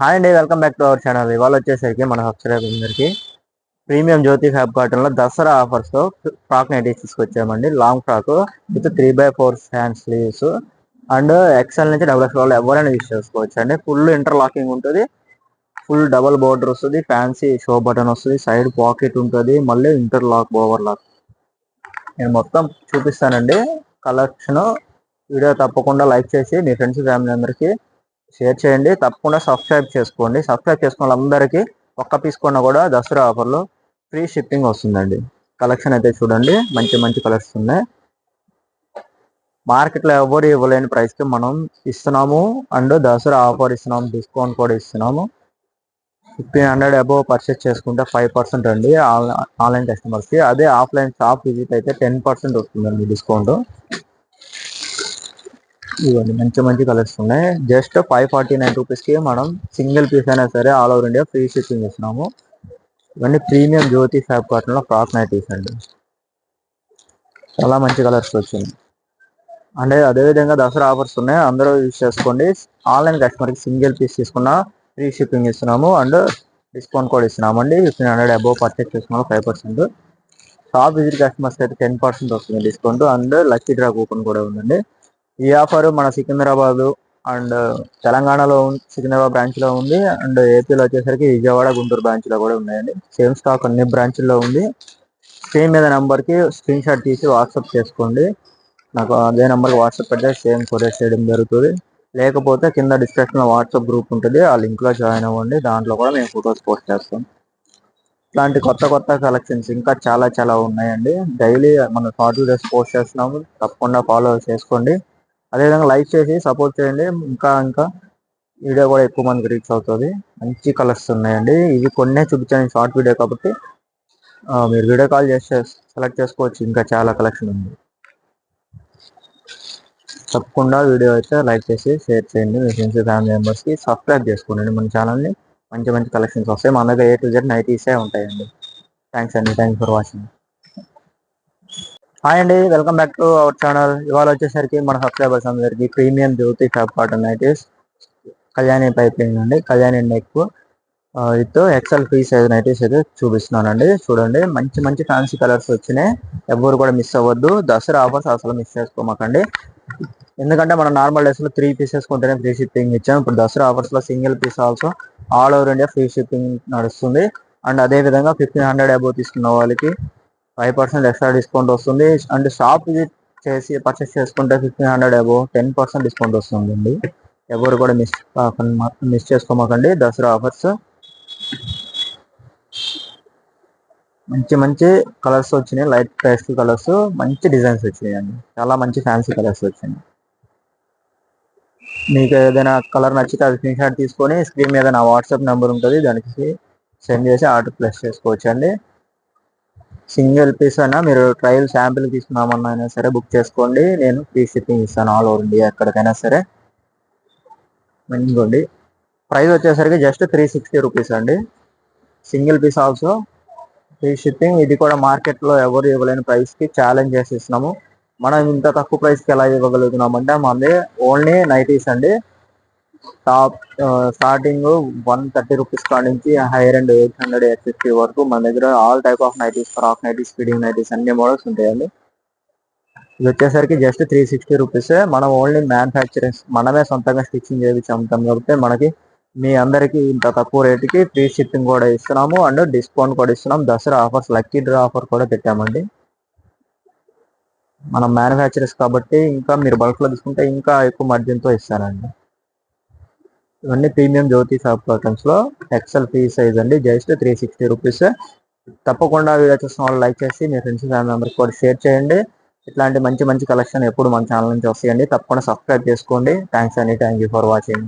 Hi అండి, welcome back to our channel. ఇవాళ వచ్చేసరికి మన సబ్స్క్రైబర్ అందరికి ప్రీమియం జ్యోతి ఫ్యాబ్ కాటన్ లో దసరా ఆఫర్స్ తో ఫ్రాక్ నైటీస్ తీసుకొచ్చామండి. Long frock with 3/4 hand sleeves and XL నుంచి డబుల్ ఎక్స్ఎల్ ఎవరైనా యూస్ చేసుకోవచ్చు అండి. ఫుల్ ఇంటర్లాకింగ్ ఉంటుంది, ఫుల్ డబల్ బోర్డర్ వస్తుంది, ఫ్యాన్సీ షో బటన్ వస్తుంది, సైడ్ పాకెట్ ఉంటుంది, మళ్ళీ ఇంటర్లాక్ ఓవర్ లాక్. నేను మొత్తం చూపిస్తానండి కలెక్షన్. వీడియో తప్పకుండా లైక్ చేసి మీ ఫ్రెండ్స్ ఫ్యామిలీ అందరికీ షేర్ చేయండి. తప్పకుండా సబ్స్క్రైబ్ చేసుకోండి. సబ్స్క్రైబ్ చేసుకున్న వాళ్ళందరికీ ఒక్క పీస్ కొన్నా కూడా దసరా ఆఫర్లో ఫ్రీ షిప్పింగ్ వస్తుందండి. కలెక్షన్ అయితే చూడండి, మంచి మంచి కలర్స్ ఉన్నాయి. మార్కెట్లో ఎవరు ఇవ్వలేని ప్రైస్కి మనం ఇస్తున్నాము అండ్ దసరా ఆఫర్ ఇస్తున్నాము, డిస్కౌంట్ కూడా ఇస్తున్నాము. 1500 అబోవ్ పర్చేస్ చేసుకుంటే 5% అండి ఆన్లైన్ కస్టమర్స్కి. అదే ఆఫ్లైన్ షాప్ విజిట్ అయితే 10% వస్తుందండి డిస్కౌంట్. ఇవన్నీ మంచి మంచి కలర్స్ ఉన్నాయి. జస్ట్ 549 రూపీస్కి మనం సింగిల్ పీస్ అయినా సరే all over India free shipping ఇస్తున్నాము. ఇవన్నీ ప్రీమియం జ్యోతి ఫ్యాబ్ కాటన్లో ఫ్రాక్ నైటీస్ అండి. చాలా మంచి కలర్స్ వచ్చింది అంటే అదేవిధంగా దసరా ఆఫర్స్ ఉన్నాయి, అందరూ యూజ్ చేసుకోండి. ఆన్లైన్ కస్టమర్కి సింగిల్ పీస్ తీసుకున్న ఫ్రీ షిప్పింగ్ ఇస్తున్నాము అండ్ డిస్కౌంట్ కూడా ఇస్తున్నాము అండి. 1500 అబోవ్ పర్చేస్ చేసుకున్నాము 5%. షాప్ విజిట్ కస్టమర్స్ అయితే 10% వస్తుంది discount and lucky draw coupon కూడా ఉందండి. ఈ ఆఫర్ మన సికింద్రాబాద్ అండ్ తెలంగాణలో సికింద్రాబాద్ బ్రాంచ్ లో ఉంది అండ్ ఏపీలో వచ్చేసరికి విజయవాడ గుంటూరు బ్రాంచ్ లో కూడా ఉన్నాయండి. సేమ్ స్టాక్ అన్ని బ్రాంచ్ల్లో ఉంది. స్క్రీన్ మీద నెంబర్కి స్క్రీన్ షాట్ తీసి వాట్సాప్ చేసుకోండి. నాకు అదే నెంబర్కి వాట్సాప్ పెడితే సేమ్ కొరియర్ చేయడం జరుగుతుంది. లేకపోతే కింద డిస్క్రిప్షన్లో వాట్సాప్ గ్రూప్ ఉంటుంది, ఆ లింక్లో జాయిన్ అవ్వండి. దాంట్లో కూడా మేము ఫొటోస్ పోస్ట్ చేస్తాం. ఇలాంటి కొత్త కొత్త కలెక్షన్స్ ఇంకా చాలా చాలా ఉన్నాయండి. డైలీ మనం షార్ట్ వీడియోస్ పోస్ట్ చేస్తున్నాము, తప్పకుండా ఫాలో చేసుకోండి. అదేవిధంగా లైక్ చేసి సపోర్ట్ చేయండి. ఇంకా ఇంకా వీడియో కూడా ఎక్కువ మందికి రీచ్ అవుతుంది. మంచి కలర్స్ ఉన్నాయండి. ఇవి కొన్నే చూపించాను షార్ట్ వీడియో కాబట్టి మీరు వీడియో కాల్ చేసి సెలెక్ట్ చేసుకోవచ్చు. ఇంకా చాలా కలెక్షన్ ఉంది. తప్పకుండా వీడియో అయితే లైక్ చేసి షేర్ చేయండి. మీ ఫ్రెండ్స్ ఫ్యామిలీ మెంబర్స్కి సబ్స్క్రైబ్ చేసుకోండి మన ఛానల్ని. మంచి మంచి కలెక్షన్స్ వస్తాయి. మన దగ్గర A to Z నైటీసే ఉంటాయండి. థ్యాంక్స్ అండి, థ్యాంక్స్ ఫర్ వాచింగ్. హాయ్ అండి, welcome back to our channel. ఇవాళ వచ్చేసరికి మన సబ్స్క్రైబర్స్ అందరికి premium Jyothi fab cotton nighties Kalyani piping అండి, Kalyani neck with XL free size nighties అయితే చూపిస్తున్నానండి. చూడండి, మంచి మంచి ఫ్యాన్సీ కలర్స్ వచ్చినాయి. ఎవరు కూడా మిస్ అవ్వద్దు. దసరా ఆఫర్స్ అసలు మిస్ చేసుకోమాకండి. ఎందుకంటే మనం నార్మల్ డేస్లో 3 పీసెస్ కొంటేనే ఫ్రీ షిప్పింగ్ ఇచ్చాం. ఇప్పుడు దసరా ఆఫర్స్లో single piece also all over India free shipping నడుస్తుంది. అండ్ అదేవిధంగా 1500 అబోవ్ తీసుకున్న వాళ్ళకి 5% ఎక్స్ట్రా డిస్కౌంట్ వస్తుంది. అండ్ షాప్ విజిట్ చేసి పర్చేస్ చేసుకుంటే 1500 అబోవ్ 10% డిస్కౌంట్ వస్తుందండి. ఎవరు కూడా మిస్ చేసుకోమాకండి. దసరా ఆఫర్స్ మంచి మంచి కలర్స్ వచ్చినాయి. లైట్ పేస్టల్ కలర్స్, మంచి డిజైన్స్ వచ్చినాయి అండి. చాలా మంచి ఫ్యాన్సీ కలర్స్ వచ్చినాయి. మీకు ఏదైనా కలర్ నచ్చితే అది స్క్రీన్ షాట్ తీసుకొని స్క్రీన్ మీద నా వాట్సాప్ నెంబర్ ఉంటుంది, దానికి సెండ్ చేసి ఆర్డర్ ప్లేస్ చేసుకోవచ్చు అండి. సింగిల్ పీస్ అయినా మీరు ట్రయల్ శాంపిల్ తీసుకున్నామన్నా అయినా సరే బుక్ చేసుకోండి. నేను ఫ్రీ షిప్పింగ్ ఇస్తాను ఆల్ ఓవర్ ఇండియా ఎక్కడికైనా సరే. మంచిగోండి. ప్రైస్ వచ్చేసరికి జస్ట్ 360 రూపీస్ అండి. Single piece also free shipping. ఇది కూడా మార్కెట్లో ఎవరు ఇవ్వలేని ప్రైస్కి ఛాలెంజ్ చేసి ఇస్తున్నాము. మనం ఇంత తక్కువ ప్రైస్కి ఎలా ఇవ్వగలుగుతున్నాం అంటే మనది ఓన్లీ నైటీస్ అండి. టాప్ స్టార్టింగ్ 130 రూపీస్ కాడ నుంచి హైయర్ అండ్ 800 850 వరకు మన దగ్గర all type of nighties, frock nighties, feeding nighties అన్ని మోడల్స్ ఉంటాయండి. ఇది వచ్చేసరికి జస్ట్ 360 రూపీస్. మనం ఓన్లీ మ్యానుఫ్యాక్చరింగ్ మనమే సొంతంగా స్టిచ్చింగ్ చేయించి అమ్ముతాం కాబట్టి మనకి మీ అందరికీ ఇంత తక్కువ రేటుకి ఫ్రీ షిప్పింగ్ కూడా ఇస్తున్నాము అండ్ డిస్కౌంట్ కూడా ఇస్తున్నాం. Dasara offers lucky draw offer కూడా పెట్టామండి. మనం మ్యానుఫ్యాక్చరర్స్ కాబట్టి ఇంకా మీరు బల్క్లో తీసుకుంటే ఇంకా ఎక్కువ మార్జిన్తో ఇస్తానండి. ఇవన్నీ premium Jyothi fab కాటన్స్లో XL free size అండి. Just 360 rupees. తప్పకుండా వీడియో చూసిన వాళ్ళు లైక్ చేసి మీ ఫ్రెండ్స్ ఫ్యామిలీ మెంబర్స్ కూడా షేర్ చేయండి. ఇట్లాంటి మంచి మంచి కలెక్షన్ ఎప్పుడు మన ఛానల్ నుంచి వస్తాయండి. తప్పకుండా సబ్స్క్రైబ్ చేసుకోండి. థ్యాంక్స్ అండి, థ్యాంక్ యూ ఫర్ వాచింగ్.